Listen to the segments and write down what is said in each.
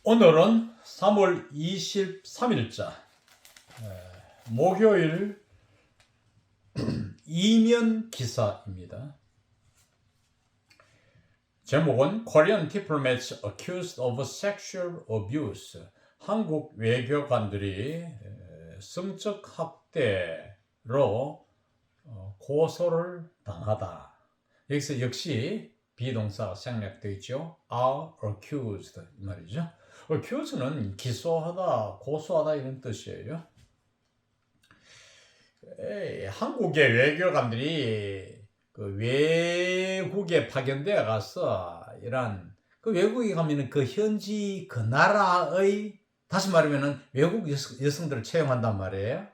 오늘은 3월 23일자 목요일 이면 기사입니다. 제목은 Korean diplomats accused of sexual abuse. 한국 외교관들이 성적 학대로 고소를 당하다. 여기서 역시 비동사가 생략되어 있죠. are accused 이 말이죠. accuse는 기소하다, 고소하다 이런 뜻이에요. 한국의 외교관들이 그 외국에 파견되어 가서 이런 그 외국에 가면은 그 현지 그 나라의 다시 말하면은 외국 여성들을 채용한단 말이에요.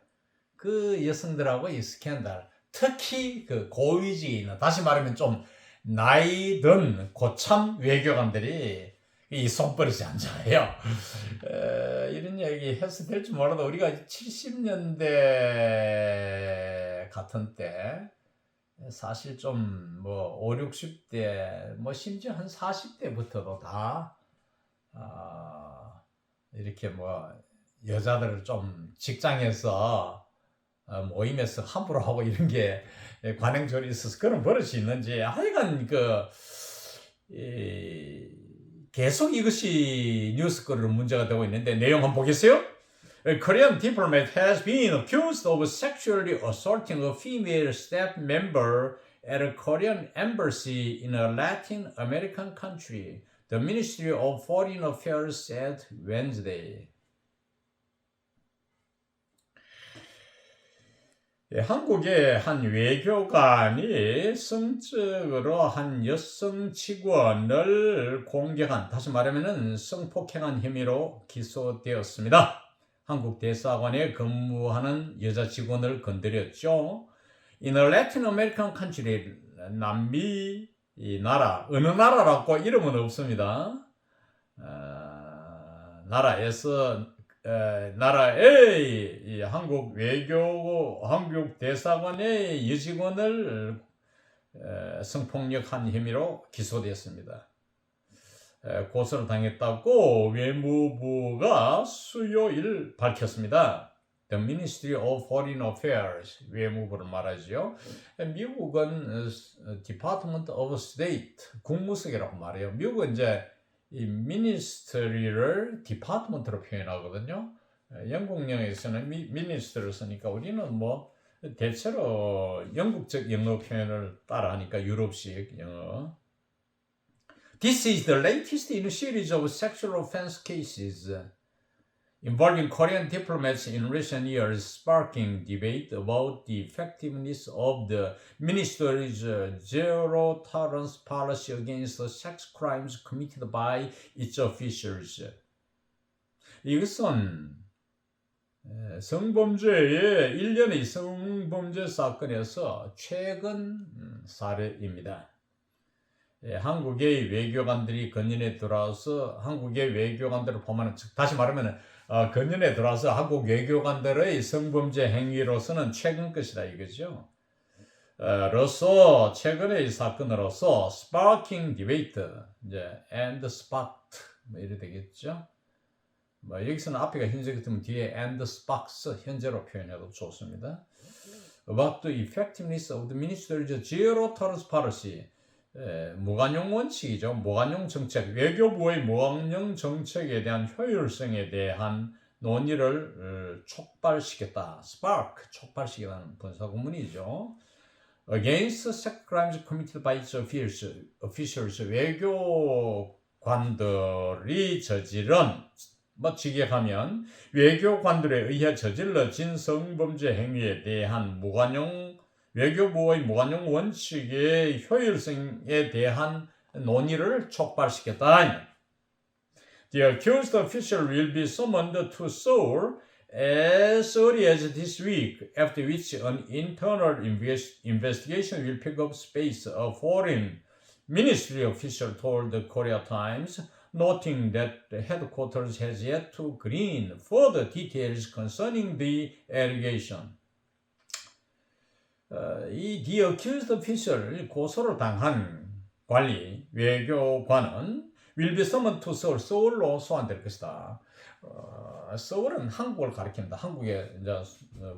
그 여성들하고 이 스캔들, 특히 그 고위직에 있는 다시 말하면 좀 나이 든 고참 외교관들이 이 손버릇이 안 좋아요. 이런 얘기 해서 될지 몰라도 우리가 70년대 같은 때 사실 좀 뭐 5, 60대 뭐 심지어 한 40대부터도 다 이렇게 뭐 여자들을 좀 직장에서 모임에서 함부로 하고 이런 게 관행적으로 있어서 그런 버릇이 있는지 하여간 계속 이것이 뉴스거리로 문제가 되고 있는데 내용 한번 보겠어요? A Korean diplomat has been accused of sexually assaulting a female staff member at a Korean embassy in a Latin American country, the Ministry of Foreign Affairs said Wednesday. 한국의 한 외교관이 성적으로 한 여성 직원을 공격한, 다시 말하면 성폭행한 혐의로 기소되었습니다. 한국 대사관에 근무하는 여자 직원을 건드렸죠. In a Latin American country, 남미 이 나라, 어느 나라라고 이름은 없습니다. 나라의 한국 한국 대사관의 여직원을 성폭력한 혐의로 기소되었습니다. 고소를 당했다고 외무부가 수요일 밝혔습니다. The Ministry of Foreign Affairs, 외무부를 말하죠. 미국은 Department of State, 국무성이라고 말해요. 미국은 이제 이 ministry를 department로 표현하거든요. 영국령에서는 minister를 쓰니까 우리는 뭐 대체로 영국적 영어 표현을 따라하니까 유럽식 영어. This is the latest in a series of sexual offense cases involving Korean diplomats in recent years, sparking debate about the effectiveness of the ministry's zero tolerance policy against sex crimes committed by its officials. 이것은 성범죄의 일련의 성범죄 사건에서 최근 사례입니다. 한국의 외교관들이 건연에 들어와서 한국의 외교관들을 포함하는, 다시 말하면 건연에 들어와서 한국 외교관들의 성범죄 행위로서는 최근 것이다 이거죠. 로서 최근의 사건으로서 sparking debate, 이제 and sparked 뭐 이래 되겠죠. 뭐 여기서는 앞에가 현재 같으면 뒤에 and sparks 현재로 표현해도 좋습니다. About the effectiveness of the ministry's zero tolerance policy. 무관용 원칙이죠. 무관용 정책, 외교부의 무관용 정책에 대한 효율성에 대한 논의를 촉발시켰다. spark, 촉발시키다는 분사구문이죠. Against sex crimes committed by its officials, 외교관들이 저지른, 직역하면 외교관들에 의해 저질러진 성범죄 행위에 대한 외교부의 무관용 원칙의 효율성에 대한 논의를 촉발시켰다. The accused official will be summoned to Seoul as early as this week, after which an internal investigation will pick up space, a foreign ministry official told the Korea Times, noting that the headquarters has yet to glean further details concerning the allegation. 이 The accused official, 고소를 당한 관리, 외교관은 will be summoned to Seoul. 서울로 소환될 것이다. 서울은 한국을 가리킵니다. 한국에 이제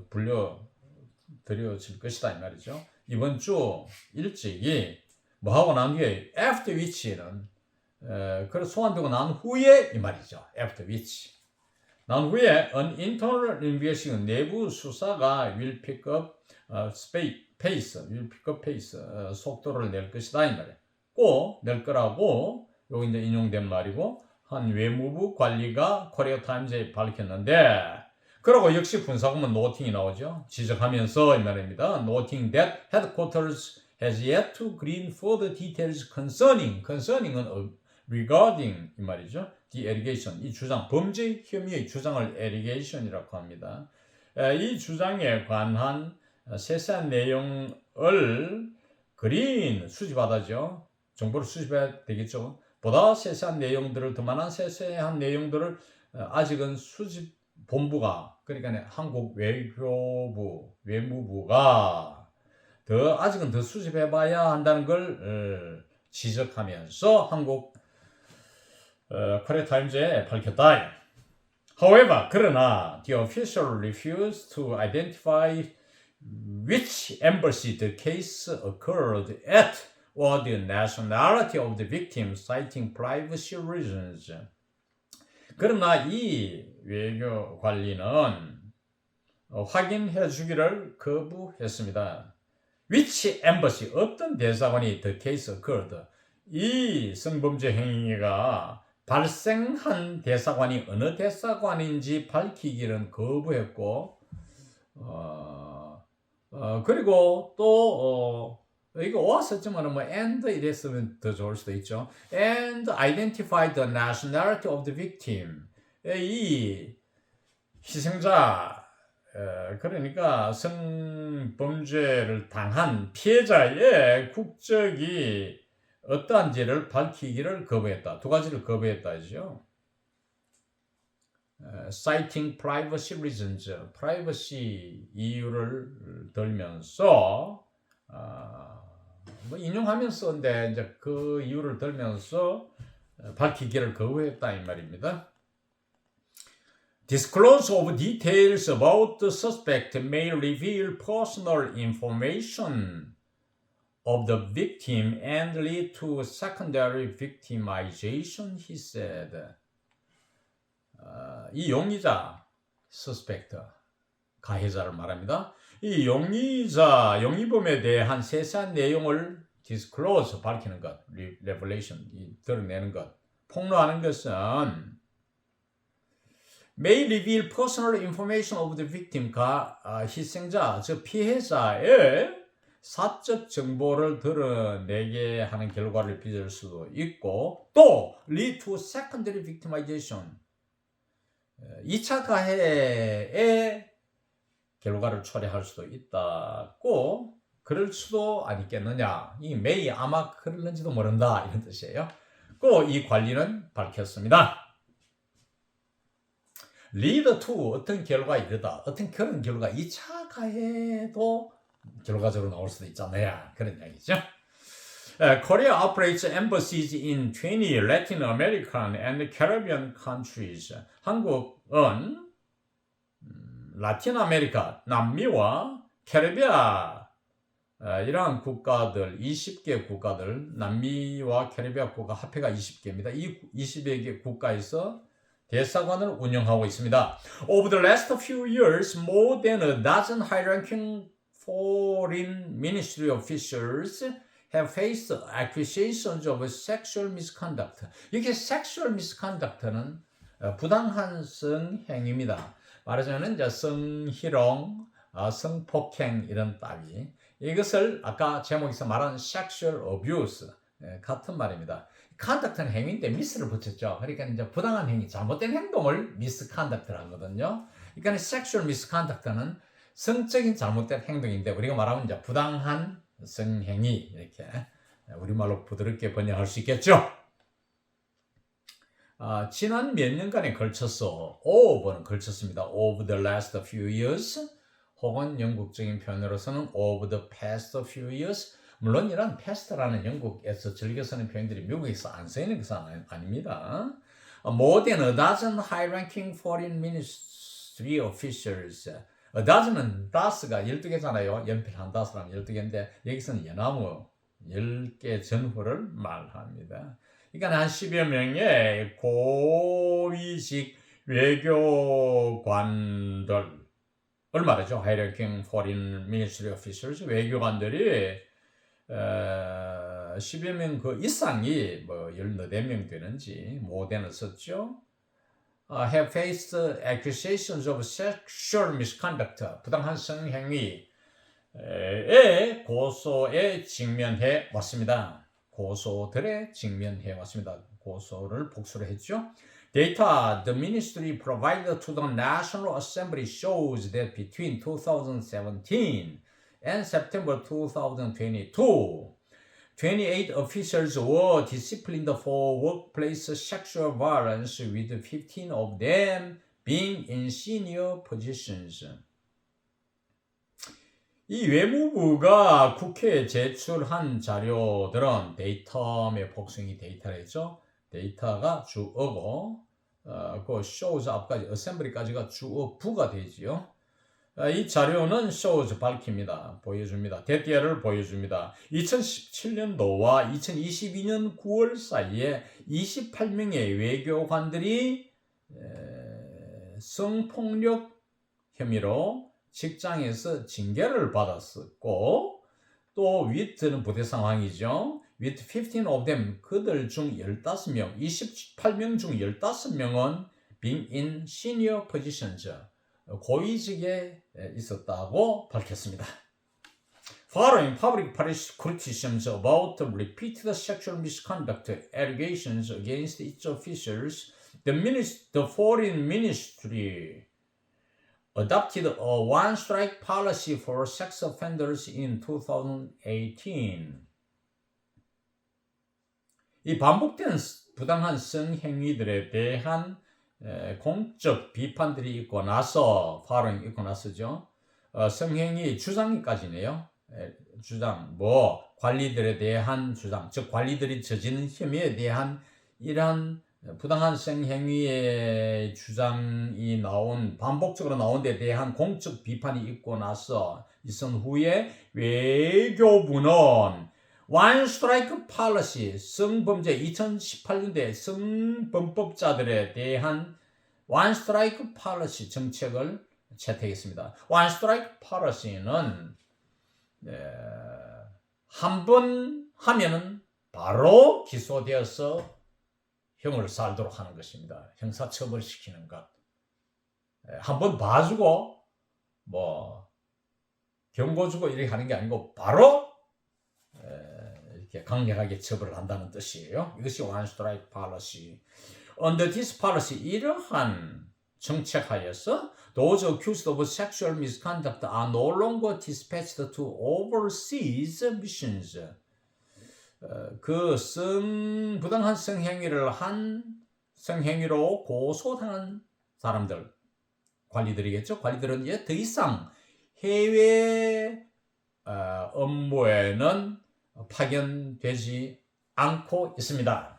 불려드려질 것이다 이 말이죠. 이번 주 일찍이 뭐 하고 난 뒤에 after which는 그걸 소환되고 난 후에 이 말이죠. after which. 난 후에 an internal investigation 내부 수사가 will pick up pace 속도를 낼 것이다 이 말이에요. 꼭 낼 거라고 여기 이제 인용된 말이고 한 외무부 관리가 코리아 타임즈에 밝혔는데 그러고 역시 군사고문 노팅이 나오죠. 지적하면서 이 말입니다. Noting that headquarters has yet to glean further details concerning은 regarding 이 말이죠. The allegation 이 주장 범죄 혐의의 주장을 allegation이라고 합니다. 이 주장에 관한 세세한 내용을 수집하다죠. 정보를 수집해야 되겠죠. 보다 세세한 내용들을 더 많은 세세한 내용들을 아직은 수집 본부가 그러니까 한국 외무부가 아직은 더 수집해봐야 한다는 걸 지적하면서 한국 코리아 타임즈에 밝혔다. However, 그러나 the official refused to identify which embassy the case occurred at or the nationality of the victim, citing privacy reasons. 그러나 이 외교 관리는 확인해 주기를 거부했습니다. Which embassy, 어떤 대사관이 the case occurred, 이 성범죄 행위가 발생한 대사관이 어느 대사관인지 밝히기는 거부했고, 그리고 또 이거 왔었지만 뭐 and 이랬으면 더 좋을 수도 있죠. And identify the nationality of the victim. 이 희생자 그러니까 성범죄를 당한 피해자의 국적이 어떠한지를 밝히기를 거부했다. 두 가지를 거부했다죠. citing privacy reasons, 프라이버시 이유를 들면서 뭐 인용하면서 근데 이제 그 이유를 들면서 밝히기를 거부했다 이 말입니다. Disclosure of details about the suspect may reveal personal information of the victim and lead to secondary victimization, he said. 이 용의자, suspect, 가해자를 말합니다. 이 용의범에 대한 세세한 내용을 disclose, 밝히는 것, revelation, 드러내는 것, 폭로하는 것은 may reveal personal information of the victim, 희생자, 즉 피해자의 사적 정보를 드러내게 하는 결과를 빚을 수도 있고 또 lead to secondary victimization, 2차 가해의 결과를 초래할 수도 있다고 그럴 수도 아니겠느냐. 이 may 아마 그럴는지도 모른다 이런 뜻이에요. 꼭 이 관리는 밝혔습니다. lead to 어떤 결과에 이르다. 어떤 그런 결과 2차 가해도 결과적으로 나올 수도 있잖아요. 그런 이야기죠. Korea operates embassies in 20 Latin American and Caribbean countries. 한국은 라틴 아메리카, 남미와 캐리비아 이러한 국가들, 20개 국가들, 남미와 캐리비아 국가 합해가 20개입니다. 이 20여 개 국가에서 대사관을 운영하고 있습니다. Over the last few years, more than a dozen high-ranking foreign ministry officials have faced accusations of sexual misconduct. 이게 sexual misconduct는 부당한 성행위입니다. 말하자면 이제 성희롱, 성폭행 이런 따위. 이것을 아까 제목에서 말한 sexual abuse 같은 말입니다. conduct는 행위인데 미스를 붙였죠. 그러니까 이제 부당한 행위, 잘못된 행동을 misconduct를 하거든요. 그러니까 sexual misconduct는 성적인 잘못된 행동인데 우리가 말하면 이제 부당한 성행위 이렇게 우리말로 부드럽게 번역할 수 있겠죠. 지난 몇 년간에 걸쳐서 over는 걸쳤습니다. over the last few years 혹은 영국적인 표현으로서는 over the past few years 물론 이런 past라는 영국에서 즐겨 쓰는 표현들이 미국에서 안 쓰이는 것은 아닙니다. More than a dozen high-ranking foreign ministry officials. A dozen은 다스가 12개잖아요. 연필 한 다스라면 12개인데 여기서는 연나무 10개 전후를 말합니다. 그러니까 한 10여 명의 고위직 외교관들 말이죠. high-ranking foreign ministry officials 외교관들이 10여 명 그 이상이 뭐 14명 되는지 모대는 썼죠. Have faced accusations of sexual misconduct, 부당한 성행위의 고소에 직면해 왔습니다. 고소들에 직면해 왔습니다. 고소를 복수를 했죠. Data the ministry provided to the National Assembly shows that between 2017 and September 2022, 28 officials were disciplined for workplace sexual violence, with 15 of them being in senior positions. 이 외무부가 국회에 제출한 자료들은 데이터의 복숭이 데이터랬죠. 데이터가 주어고 그 shows 앞까지 assembly까지가 주어부가 되지요. 이 자료는 shows 밝힙니다. 보여줍니다. 데이터를 보여줍니다. 2017년도와 2022년 9월 사이에 28명의 외교관들이 성폭력 혐의로 직장에서 징계를 받았었고, 또 with는 부대 상황이죠. with 15 of them, 그들 중 15명, 28명 중 15명은 being in senior positions, 고위직에 있었다고 밝혔습니다. Following public criticisms about repeated sexual misconduct allegations against its officials, the foreign ministry adopted a one-strike policy for sex offenders in 2018. 이 반복된 부당한 성행위들에 대한 공적 비판들이 있고 나서, 파롱이 있고 나서죠. 성행위 주장까지네요. 주장, 관리들에 대한 주장, 즉 관리들이 저지른 혐의에 대한 이러한 부당한 성행위의 주장이 반복적으로 나온 데 대한 공적 비판이 있고 나서 있은 후에 외교부는 One Strike Policy, 성범죄 2018년도에 성범법자들에 대한 One Strike Policy 정책을 채택했습니다. One Strike Policy는 한 번 하면은 바로 기소되어서 형을 살도록 하는 것입니다. 형사처벌시키는 것. 한 번 봐주고 경고 주고 이렇게 하는 게 아니고 바로 이렇게 강력하게 처벌을 한다는 뜻이에요. 이것이 One Strike Policy. Under this policy, 이러한 정책하여서 those accused of sexual misconduct are no longer dispatched to overseas missions. 그 부당한 성행위를 한 성행위로 고소당한 사람들, 관리들이겠죠. 관리들은 이제 더 이상 해외 업무에는 파견되지 않고 있습니다.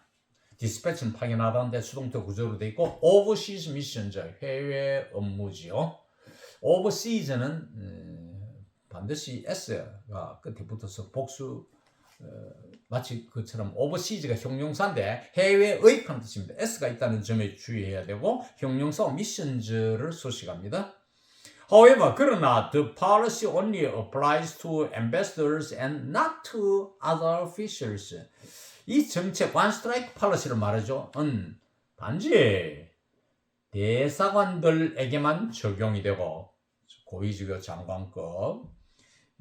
디스패치는 파견하다는데 수동태 구조로 되어 있고, overseas missions, 해외 업무지요. overseas는 반드시 s가 끝에 붙어서 복수, 마치 그처럼 overseas가 형용사인데 해외의 하는 뜻입니다. s가 있다는 점에 주의해야 되고, 형용사 missions를 소식합니다. However, 그러나 the policy only applies to ambassadors and not to other officials. 이 정책 One Strike Policy를 말하죠. 단지 대사관들에게만 적용이 되고, 고위직의 장관급,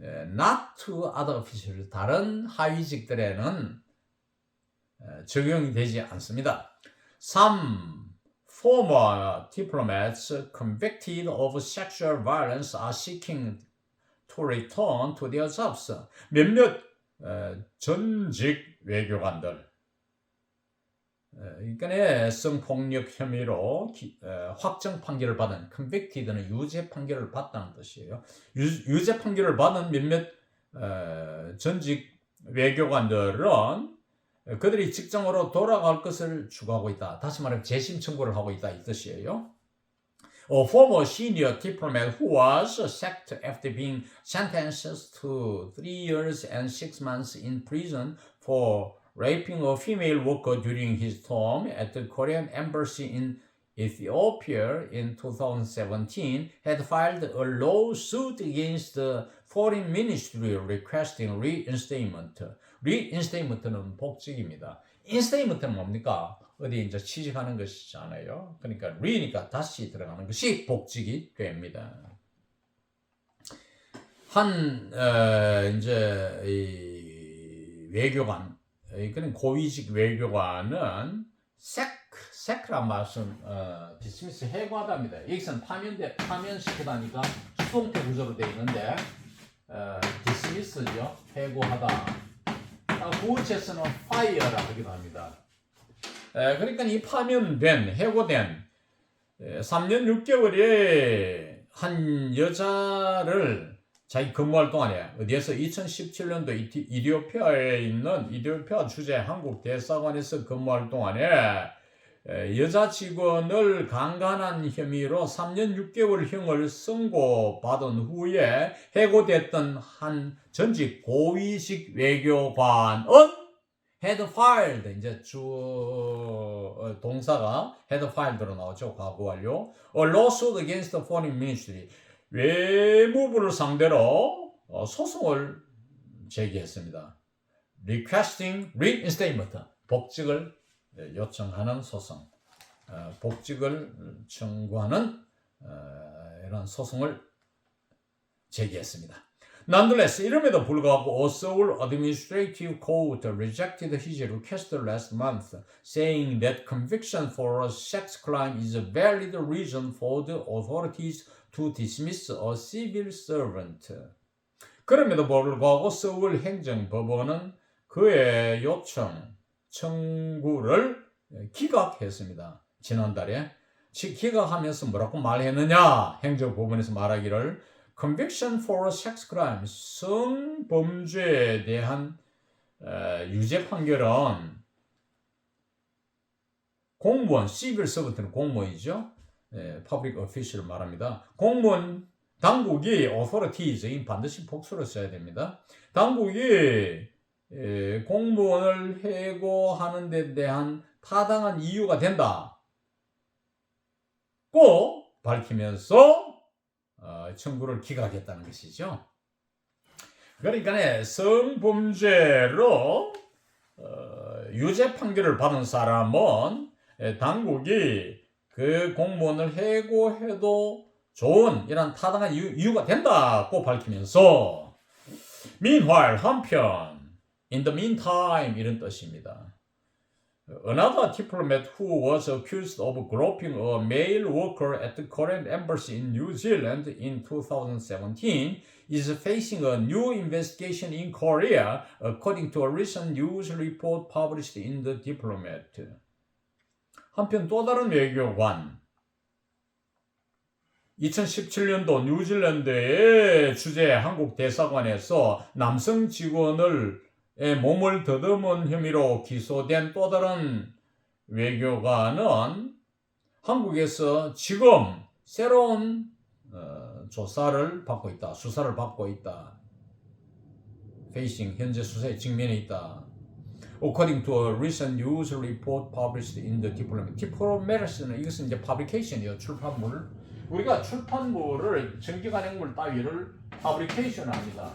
not to other officials, 다른 하위직들에는 적용이 되지 않습니다. Some former diplomats convicted of sexual violence are seeking to return to their jobs. 몇몇 전직 외교관들, 그러니까 성폭력 혐의로 확정 판결을 받은, convicted는 유죄 판결을 받다는 뜻이에요. 유죄 판결을 받은 몇몇 전직 외교관들은 그들이 직장으로 돌아갈 것을 추구하고 있다. 다시 말하면 재심 청구를 하고 있다 이 뜻이에요. A former senior diplomat who was sacked after being sentenced to 3 years and 6 months in prison for raping a female worker during his term at the Korean embassy in Ethiopia in 2017 had filed a lawsuit against the foreign ministry requesting reinstatement. reinstatement는 복직입니다. instatement는 뭡니까? 어디 이제 취직하는 것이잖아요. 그러니까 re니까 다시 들어가는 것이 복직이 됩니다. 이제 이 외교관, 그런 고위직 외교관은 세크란 말씀 디스미스 해고하답니다. 여기서는 파면시키다니까 수동태 구조로 되어 있는데 디스미스죠. 해고하다. 구어체에서는 fire라 하기도 합니다. 그러니까 이 파면된, 해고된 3년 6개월에 한 여자를 자기 근무할 동안에 어디에서 2017년도 이디오피아에 있는 이디오피아 주재 한국 대사관에서 근무할 동안에 여자 직원을 강간한 혐의로 3년 6개월형을 선고받은 후에 해고됐던 한 전직 고위직 외교관은 had filed, 이제 동사가 had filed로 나오죠. 과거 완료. A lawsuit against the foreign ministry. 외무부를 상대로 소송을 제기했습니다. Requesting reinstatement. 복직을 요청하는 소송. 복직을 청구하는 이런 소송을 제기했습니다. Nonetheless, 이름에도 불구하고 a Seoul Administrative Court rejected his request last month, saying that conviction for a sex crime is a valid reason for the authorities to dismiss a civil servant. 그럼에도 불구하고 서울 행정법원은 그의 청구를 기각했습니다. 지난달에 기각하면서 뭐라고 말했느냐? 행정법원에서 말하기를 conviction for a sex crime, 성범죄에 대한 유죄 판결은 공무원, civil servant는 공무원이죠. public official 말합니다. 공무원 당국이 authorities, 반드시 복수를 써야 됩니다. 당국이 공무원을 해고하는 데 대한 타당한 이유가 된다. 고 밝히면서 청구를 기각했다는 것이죠. 그러니까 성범죄로 유죄 판결을 받은 사람은 당국이 그 공무원을 해고해도 좋은 이런 타당한 이유가 된다고 밝히면서 meanwhile, 한편 in the meantime 이런 뜻입니다. Another diplomat who was accused of groping a male worker at the Korean embassy in New Zealand in 2017 is facing a new investigation in Korea, according to a recent news report published in The Diplomat. 한편 또 다른 외교관, 2017년도 뉴질랜드의 주재 한국 대사관에서 남성 직원을 몸을 더듬은 혐의로 기소된 또 다른 외교관은 한국에서 지금 새로운 조사를 받고 있다. 수사를 받고 있다. facing, 현재 수사에 직면해 있다. According to a recent news report published in the Diplomat. Diplomat은 이것은 이제 publication이에요. 출판물. 우리가 출판물을 정기간행물 따위를 publication 합니다.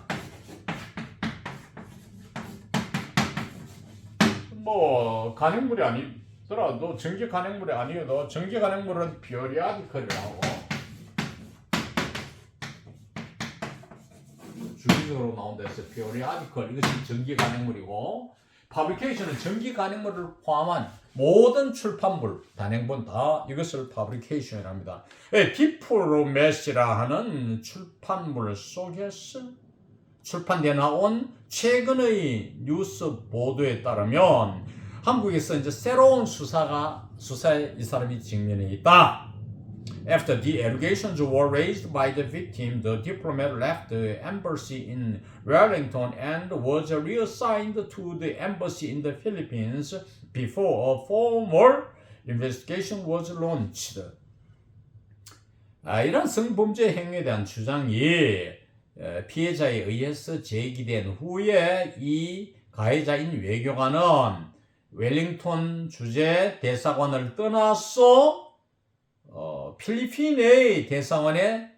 뭐 간행물이 아니더라도 정기 간행물이 아니어도 정기 간행물은 periodical이라고 주기적으로 나온다 해서 periodical 이것이 정기 간행물이고 publication은 정기 간행물을 포함한 모든 출판물 단행본 다 이것을 publication이라고 합니다. 디플로맷이라 하는 출판물 속에서 출판되어 나온 최근의 뉴스 보도에 따르면 한국에서 이제 새로운 수사에 이 사람이 직면해 있다. After the allegations were raised by the victim, the diplomat left the embassy in Wellington and was reassigned to the embassy in the Philippines before a formal investigation was launched. 이런 성범죄 행위에 대한 주장이 피해자에 의해서 제기된 후에 이 가해자인 외교관은 웰링턴 주재 대사관을 떠나서 필리핀의 대사관에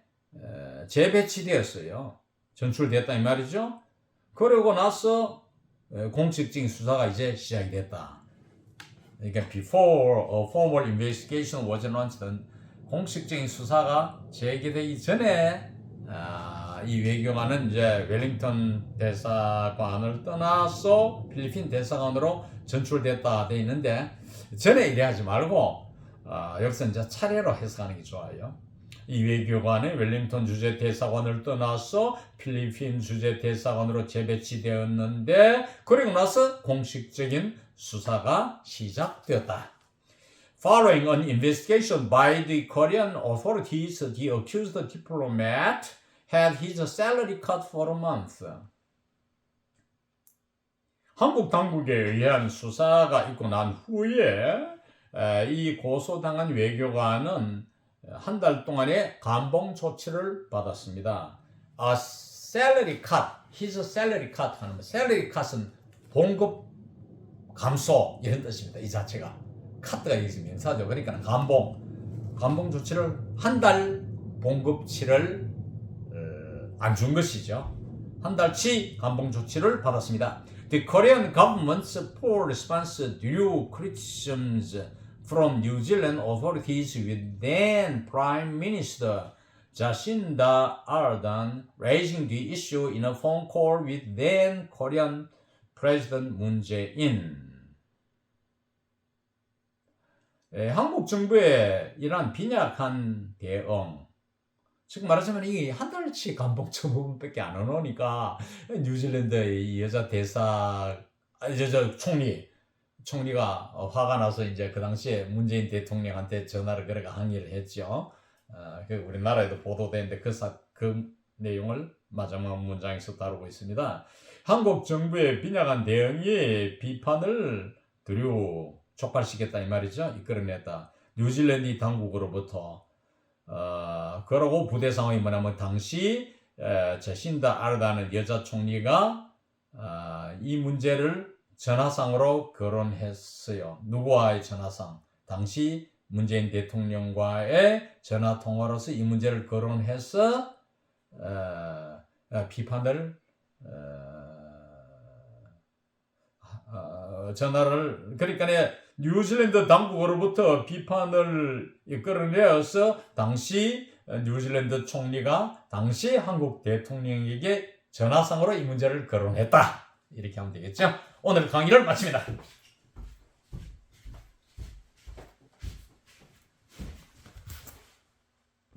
재배치되었어요. 전출됐다 이 말이죠. 그러고 나서 공식적인 수사가 이제 시작이 됐다. 그러니까 before a formal investigation was launched, 공식적인 수사가 제기되기 전에 이 외교관은 이제 웰링턴 대사관을 떠나서 필리핀 대사관으로 전출됐다 돼 있는데 전에 이래하지 말고 여기서 이제 차례로 해석하는 게 좋아요. 이 외교관은 웰링턴 주재 대사관을 떠나서 필리핀 주재 대사관으로 재배치되었는데 그리고 나서 공식적인 수사가 시작되었다. Following an investigation by the Korean authorities, the accused diplomat had his salary cut for a month. 한국 당국에 의한 수사가 있고 난 후에 이 고소당한 외교관은 한 달 동안의 감봉 조치를 받았습니다. A salary cut, his salary cut 하는 salary cut은 봉급 감소 이런 뜻입니다. 이 자체가 카트가 있으면 명사죠. 그러니까 감봉 조치를 한 달 봉급치를 안 준 것이죠. 한 달치 감봉 조치를 받았습니다. The Korean government's poor response drew criticisms from New Zealand authorities, with then Prime Minister Jacinda Ardern raising the issue in a phone call with then Korean President Moon Jae-in. 한국 정부의 이러한 빈약한 대응, 즉 말하자면 이 한 달치 감봉 처분밖에 안 오니까 뉴질랜드의 여자 총리가 화가 나서 이제 그 당시에 문재인 대통령한테 전화를 걸어가 항의를 했죠. 우리나라에도 보도되는데 그 내용을 마지막 문장에서 다루고 있습니다. 한국 정부의 빈약한 대응이 비판을 촉발시켰다 이 말이죠. 이끌어냈다. 뉴질랜드 당국으로부터. 그러고 부대 상황이 뭐냐면 당시 자신다 아르다는 여자 총리가 이 문제를 전화상으로 거론했어요. 누구와의 전화상? 당시 문재인 대통령과의 전화통화로서 이 문제를 거론해서 비판을 그러니까 뉴질랜드 당국으로부터 비판을 이끌어내어서 당시 뉴질랜드 총리가 당시 한국 대통령에게 전화상으로 이 문제를 거론했다. 이렇게 하면 되겠죠. 오늘 강의를 마칩니다.